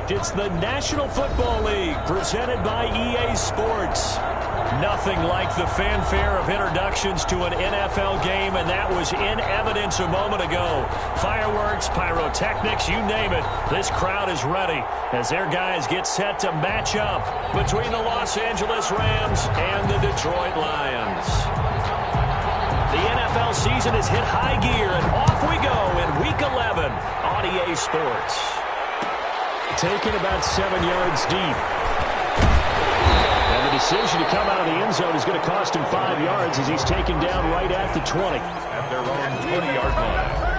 correct. It's the National Football League presented by EA Sports. Nothing like the fanfare of introductions to an NFL game, and that was in evidence a moment ago. Fireworks, pyrotechnics, you name it. This crowd is ready as their guys get set to match up between the Los Angeles Rams and the Detroit Lions. The NFL season has hit high gear, and off we go in Week 11 on EA Sports. Taken about 7 yards deep. And the decision to come out of the end zone is going to cost him 5 yards as he's taken down right at the 20. At their own 20-yard line.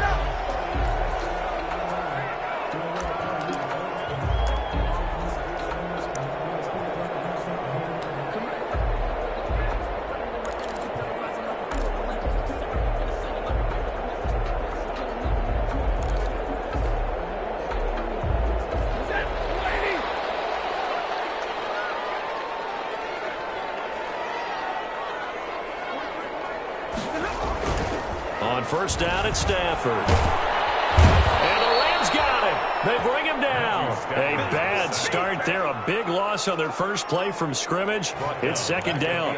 On first down at Stafford. And the Rams got him. They bring him down. A bad start there. A big loss on their first play from scrimmage. It's second down.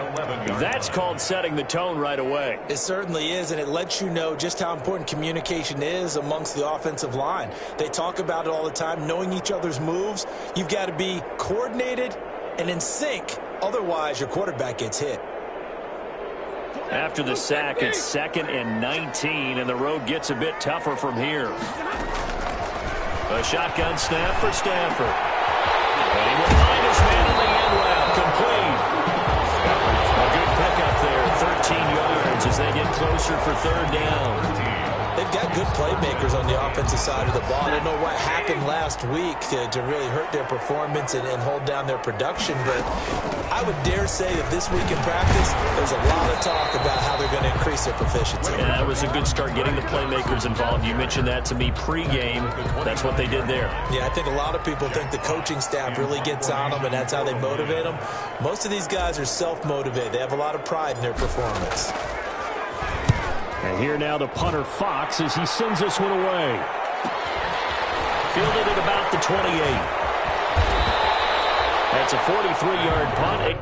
That's called setting the tone right away. It certainly is, and it lets you know just how important communication is amongst the offensive line. They talk about it all the time, knowing each other's moves. You've got to be coordinated and in sync. Otherwise, your quarterback gets hit. After the sack, it's 2nd and 19, and the road gets a bit tougher from here. A shotgun snap for Stafford. And he will find his man in the end route. Complete. A good pickup there, 13 yards as they get closer for third down. They've got good playmakers on the offensive side of the ball. I don't know what happened last week to really hurt their performance and hold down their production, but I would dare say that this week in practice, there's a lot of talk about how they're going to increase their proficiency. Yeah, that was a good start getting the playmakers involved. You mentioned that to me pregame. That's what they did there. Yeah, I think a lot of people think the coaching staff really gets on them, and that's how they motivate them. Most of these guys are self-motivated. They have a lot of pride in their performance. And here now the punter, Fox, as he sends this one away. Fielded at about the 28. That's a 43-yard punt.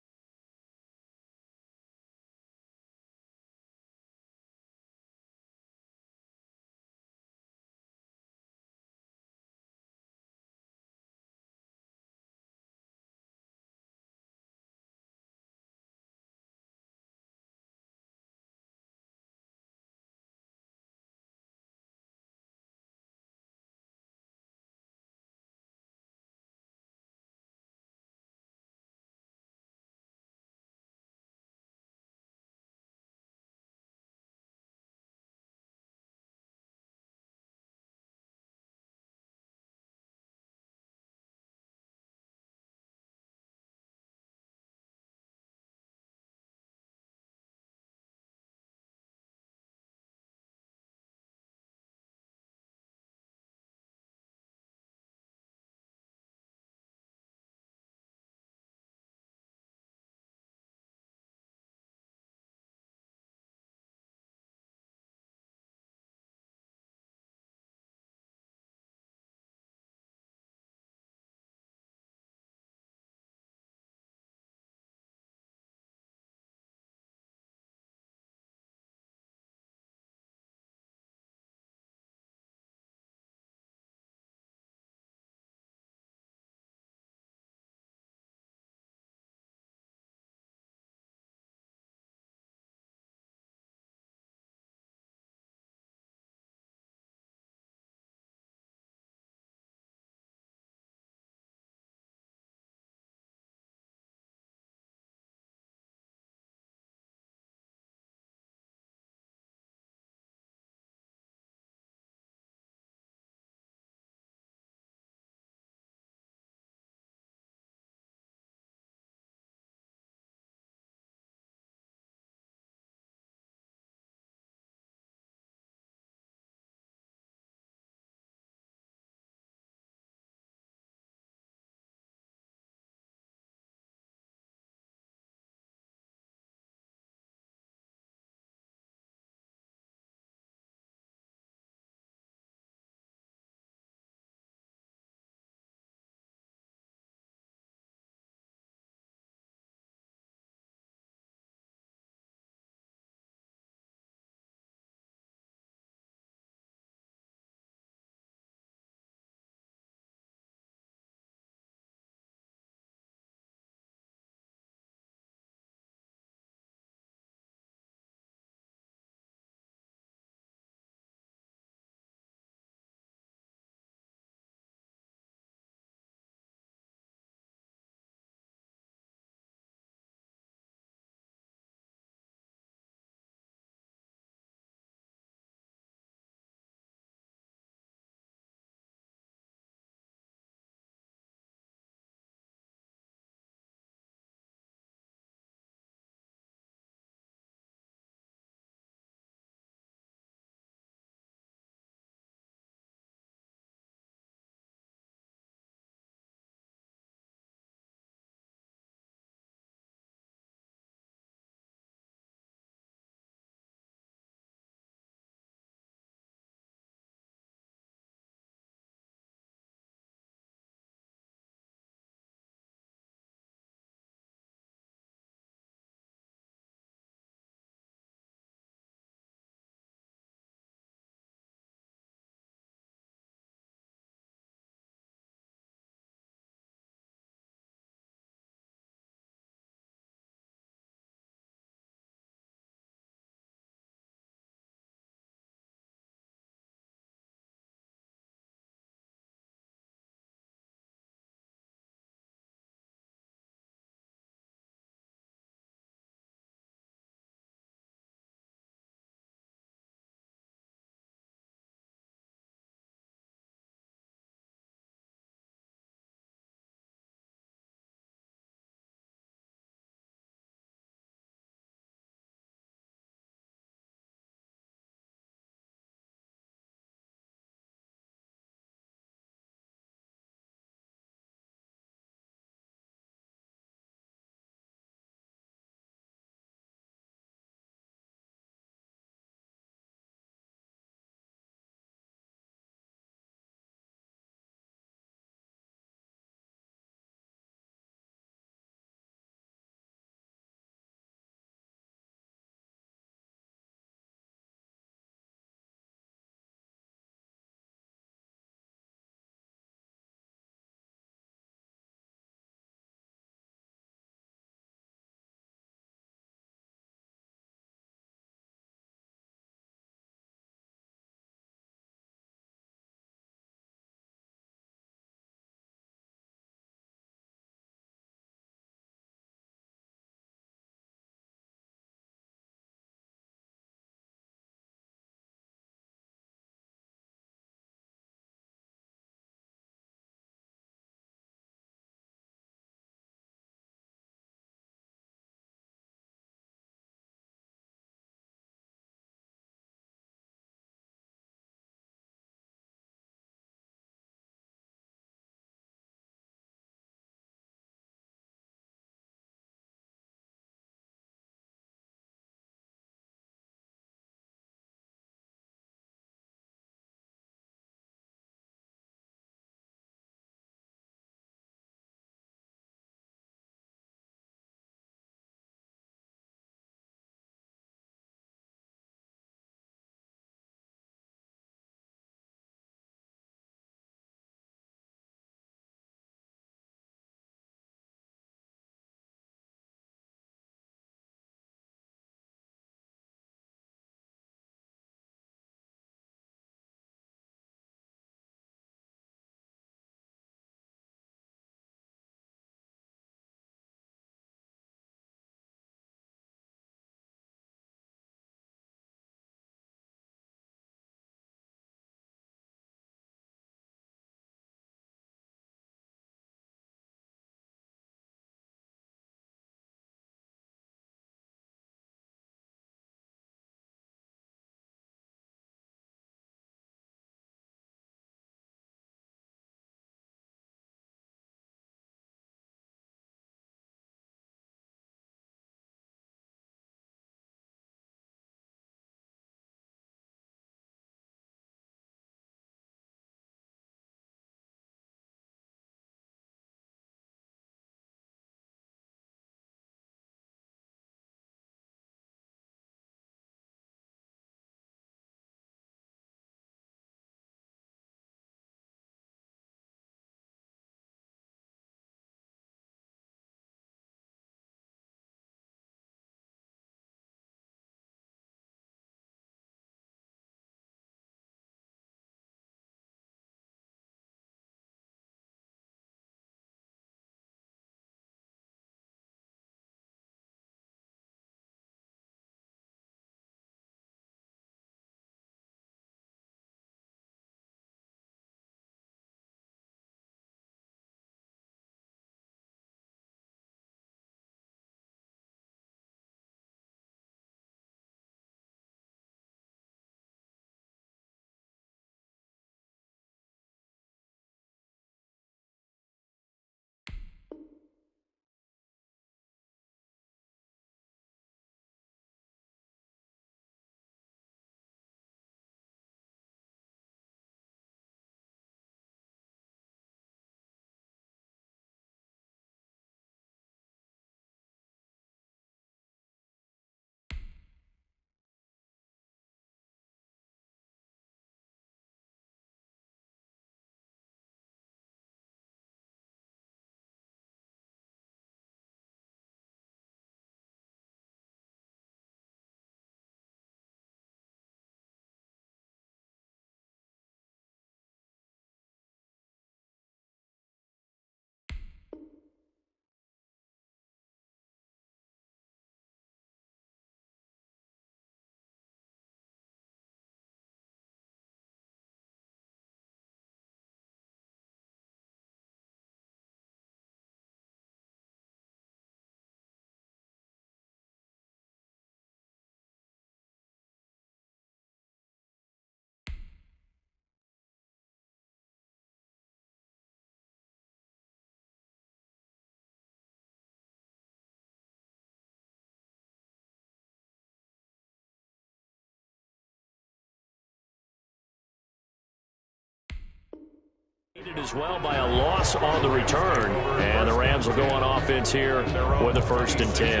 As well by a loss on the return, and the Rams will go on offense here with the 1st and 10.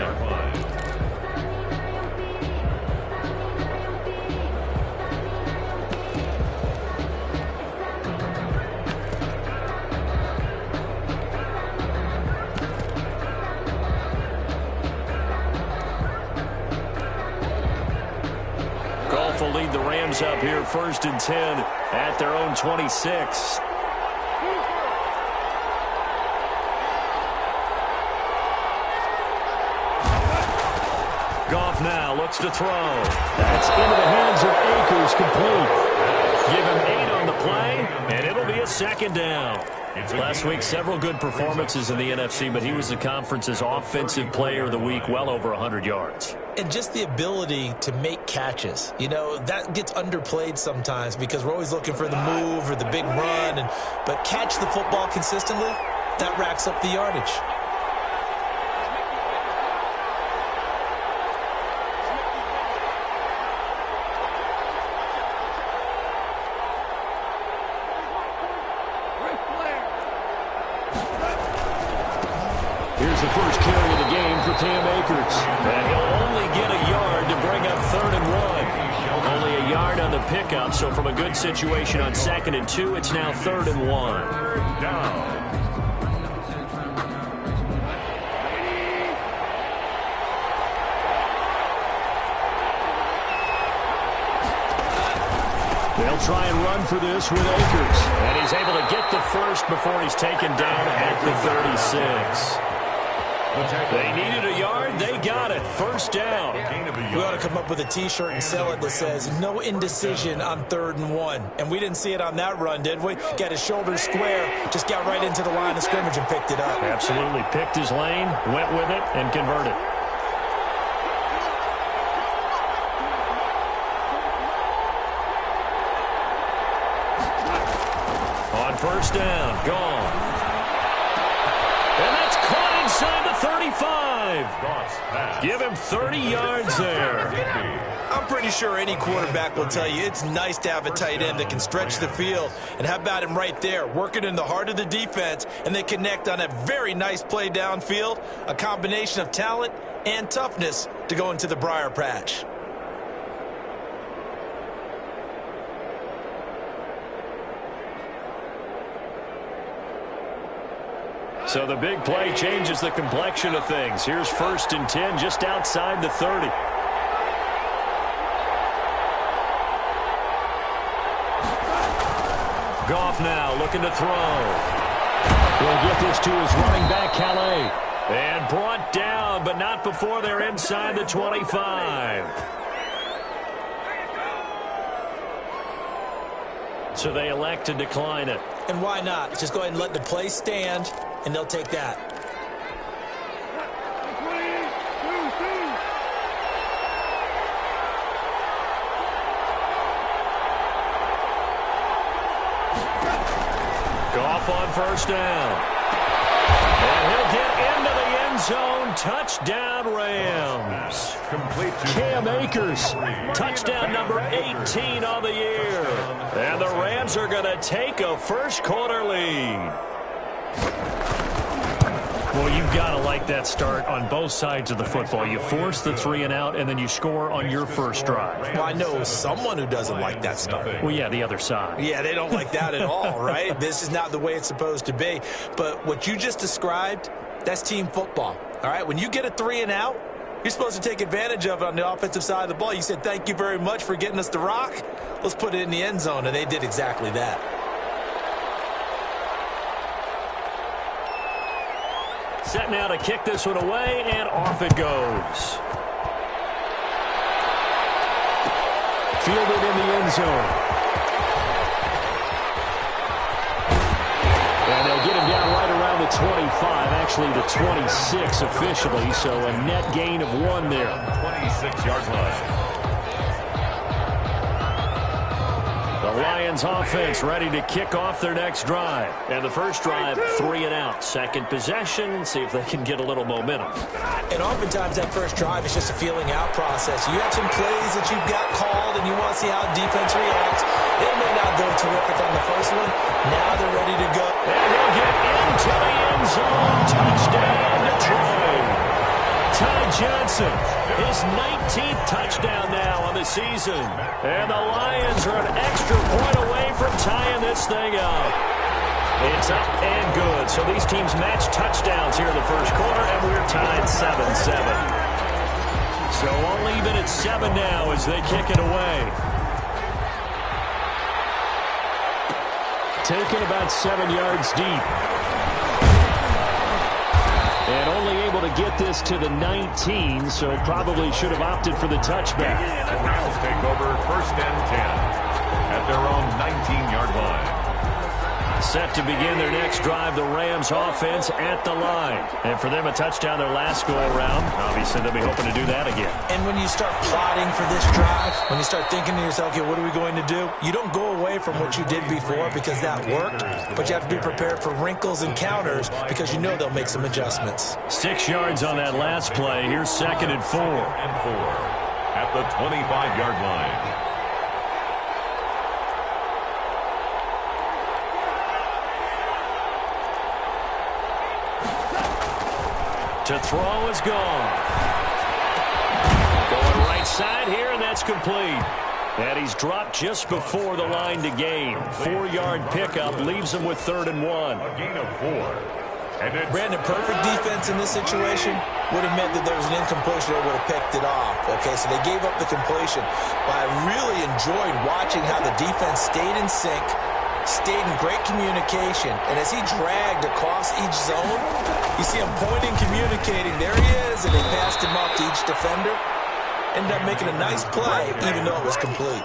Goff will lead the Rams up here 1st and 10 at their own 26. Goff now looks to throw. That's into the hands of Akers, complete. Give him 8 on the play, and it'll be a 2nd down. Last week, several good performances in the NFC, but he was the conference's offensive player of the week, well over 100 yards. And just the ability to make catches. You know, that gets underplayed sometimes because we're always looking for the move or the big run. But catch the football consistently, that racks up the yardage. Here's the first carry of the game for Cam Akers. And he'll only get a yard to bring up 3rd and 1. Only a yard on the pickup, so from a good situation on 2nd and 2, it's now 3rd and 1. 3rd down. They'll try and run for this with Akers. And he's able to get the first before he's taken down at the 36. They needed a yard. They got it. 1st down. We ought to come up with a T-shirt and sell it that says, no indecision on 3rd and 1. And we didn't see it on that run, did we? Got his shoulders square, just got right into the line of scrimmage and picked it up. Absolutely. Picked his lane, went with it, and converted. On 1st down, gone. And that's caught inside the 35. Give him 30 yards there. I'm pretty sure any quarterback will tell you it's nice to have a tight end that can stretch the field. And how about him right there, working in the heart of the defense, and they connect on a very nice play downfield, a combination of talent and toughness to go into the briar patch. So the big play changes the complexion of things. Here's 1st and 10 just outside the 30. Goff now looking to throw. He'll get this to his running back, Calais. And brought down, but not before they're inside the 25. So they elect to decline it. And why not? Just go ahead and let the play stand, and they'll take that. Goff on 1st down. And he'll get into the end zone. Touchdown, Rams. Complete to Cam Akers. Touchdown number 18 on the year. And the Rams are going to take a 1st quarter lead. Well, you've got to like that start on both sides of the football. You force the 3 and out, and then you score on your first drive. Well, I know someone who doesn't like that start. Well, yeah, the other side. Yeah, they don't like that at all, right? This is not the way it's supposed to be. But what you just described, that's team football, all right? When you get a 3 and out, you're supposed to take advantage of it on the offensive side of the ball. You said, thank you very much for getting us the rock. Let's put it in the end zone, and they did exactly that. Set now to kick this one away, and off it goes. Fielded in the end zone. And they'll get him down right around the 25, actually the 26 officially, so a net gain of 1 there. 26-yard line. The Lions offense ready to kick off their next drive. And the first drive, 3 and out. Second possession, see if they can get a little momentum. And oftentimes that first drive is just a feeling out process. You have some plays that you've got called and you want to see how defense reacts. It may not not going terrific on the first one. Now they're ready to go. And he'll get into the end zone. Touchdown, Detroit. Ty Johnson, his 19th touchdown now on the season. And the Lions are an extra point away from tying this thing up. It's up and good. So these teams match touchdowns here in the first quarter, and we're tied 7-7. So all even at 7 now as they kick it away. Taken about 7 yards deep. And only able to get this to the 19, so probably should have opted for the touchback. The Rams take over 1st and 10 at their own 19-yard line. Set to begin their next drive, the Rams offense at the line. And for them, a touchdown their last go-around. Obviously, they'll be hoping to do that again. And when you start plotting for this drive, when you start thinking to yourself, okay, what are we going to do? You don't go away from what you did before because that worked, but you have to be prepared for wrinkles and counters because you know they'll make some adjustments. 6 yards on that last play. Here's 2nd and 4. At the 25-yard line. To throw is gone. Going right side here, and that's complete. And he's dropped just before the line to gain. 4-yard pickup leaves him with 3rd and 1. A gain of 4. And Brandon, perfect defense in this situation would have meant that there was an incompletion. They would have picked it off. Okay, so they gave up the completion. But I really enjoyed watching how the defense stayed in sync, stayed in great communication, and as he dragged across each zone, you see him pointing, communicating. There he is, and they passed him off to each defender. Ended up making a nice play, even though it was complete.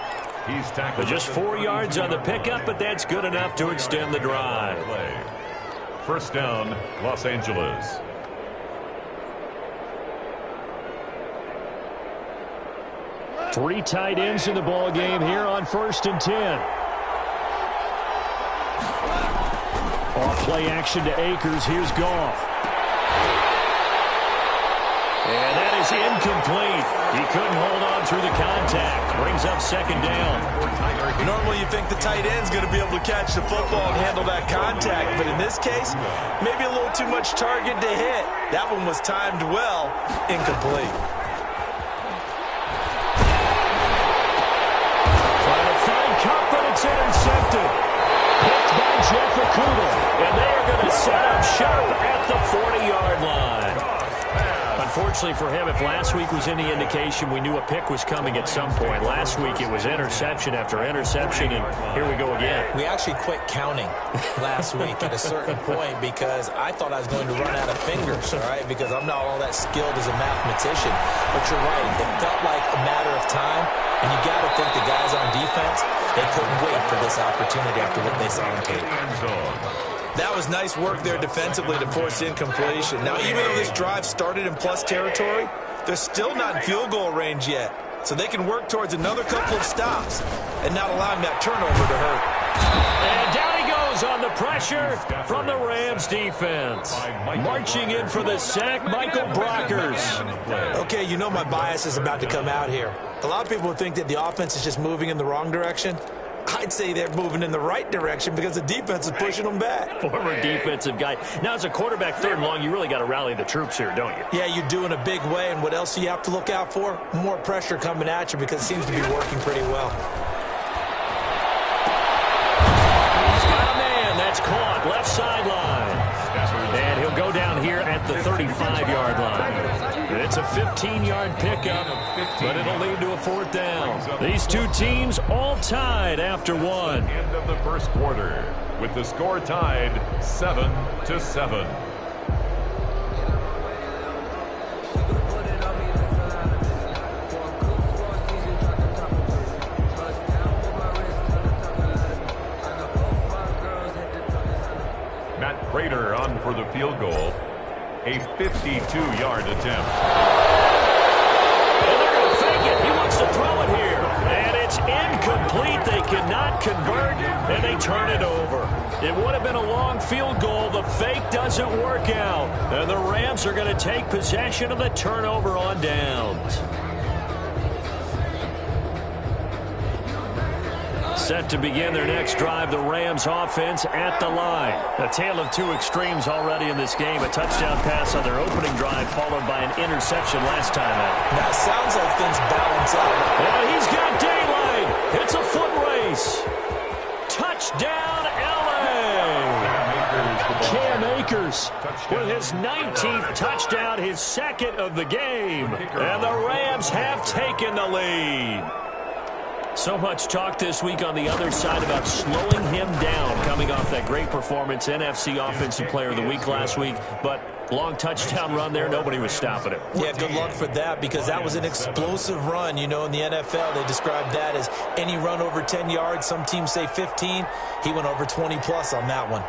He's tackled. Just 4 yards on the pickup, but that's good enough to extend the drive. 1st down, Los Angeles. Three tight ends in the ball game here on 1st and 10. Off play action to Akers. Here's Goff. And that is incomplete. He couldn't hold on through the contact. Brings up 2nd down. Normally you think the tight end's going to be able to catch the football and handle that contact, but in this case, maybe a little too much target to hit. That one was timed well. Incomplete. Trying to find Cup, but it's intercepted. Picked by Jeff Okudah. And they are going to set up shop at the 40-yard line. Unfortunately for him, if last week was any indication, we knew a pick was coming at some point. Last week it was interception after interception, and here we go again. We actually quit counting last week at a certain point because I thought I was going to run out of fingers, all right, because I'm not all that skilled as a mathematician. But you're right. It felt like a matter of time, and you got to think the guys on defense, they couldn't wait for this opportunity after what they saw on tape. That was nice work there defensively to force incompletion. Now, even though this drive started in plus territory, they're still not in field goal range yet. So they can work towards another couple of stops and not allowing that turnover to hurt. And down he goes on the pressure from the Rams defense. Marching in for the sack, Michael Brockers. Okay, you know my bias is about to come out here. A lot of people would think that the offense is just moving in the wrong direction. I'd say they're moving in the right direction because the defense is pushing them back. Former defensive guy. Now, as a quarterback 3rd and long, you really got to rally the troops here, don't you? Yeah, you do in a big way. And what else do you have to look out for? More pressure coming at you because it seems to be working pretty well. He's got a man. That's caught. Left sideline. And he'll go down here at the 35-yard line. It's a 15-yard pickup, but it'll lead to a 4th down. These two teams all tied after one. End of the first quarter with the score tied 7-7. Matt Prater on for the field goal. A 52-yard attempt. And they're going to fake it. He wants to throw it here. And it's incomplete. They cannot convert, and they turn it over. It would have been a long field goal. The fake doesn't work out. And the Rams are going to take possession of the turnover on downs. Set to begin their next drive, the Rams offense at the line. A tale of two extremes already in this game. A touchdown pass on their opening drive followed by an interception last time out. Now, it sounds like things balance out. And he's got daylight. It's a foot race. Touchdown, L.A. Cam Akers with his 19th touchdown, his second of the game. And the Rams have taken the lead. So much talk this week on the other side about slowing him down coming off that great performance, NFC Offensive Player of the Week last week. But long touchdown run there, nobody was stopping it. Yeah, good luck for that because that was an explosive run. You know, in the NFL, they describe that as any run over 10 yards. Some teams say 15. He went over 20-plus on that one.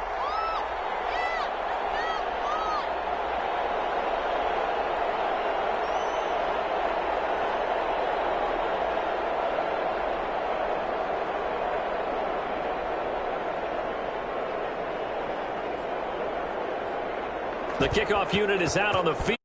The kickoff unit is out on the field.